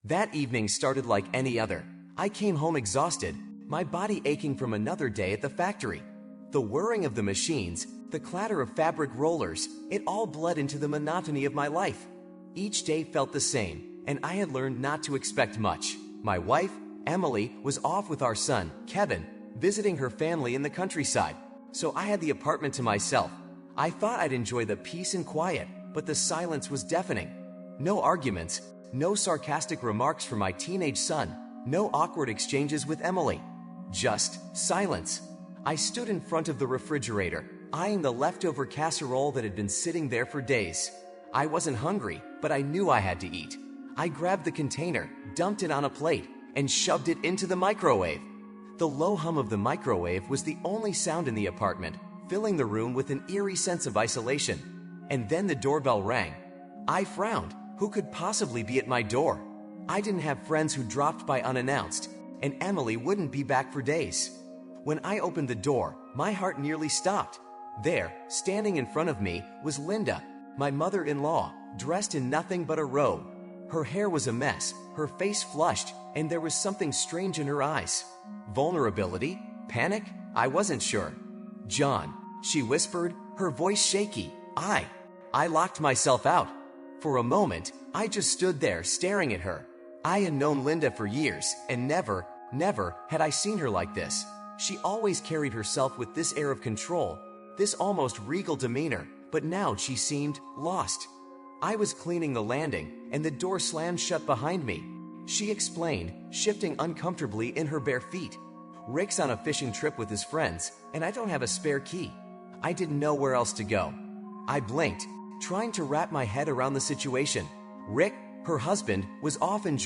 That evening started like any other. I came home exhausted, my body aching from another day at the factory. The whirring of the machines, the clatter of fabric rollers, it all bled into the monotony of my life. Each day felt the same, and I had learned not to expect much. My wife, Emily, was off with our son, Kevin, visiting her family in the countryside, so I had the apartment to myself. I thought I'd enjoy the peace and quiet, but the silence was deafening. No arguments, no sarcastic remarks from my teenage son, no awkward exchanges with Emily. Just silence. I stood in front of the refrigerator, eyeing the leftover casserole that had been sitting there for days. I wasn't hungry, but I knew I had to eat. I grabbed the container, dumped it on a plate, and shoved it into the microwave. The low hum of the microwave was the only sound in the apartment, filling the room with an eerie sense of isolation. And then the doorbell rang. I frowned. Who could possibly be at my door? I didn't have friends who dropped by unannounced, and Emily wouldn't be back for days. When I opened the door, my heart nearly stopped. There, standing in front of me, was Linda, my mother-in-law, dressed in nothing but a robe. Her hair was a mess, her face flushed, and there was something strange in her eyes. Vulnerability? Panic? I wasn't sure. "John," she whispered, her voice shaky. I locked myself out. For a moment, I just stood there staring at her. I had known Linda for years, and never had I seen her like this. She always carried herself with this air of control, this almost regal demeanor, but now she seemed lost. I was cleaning the landing, and the door slammed shut behind me. She explained, shifting uncomfortably in her bare feet. "Rick's on a fishing trip with his friends, and I don't have a spare key." I didn't know where else to go. I blinked, trying to wrap my head around the situation. Rick, her husband, was off enjoying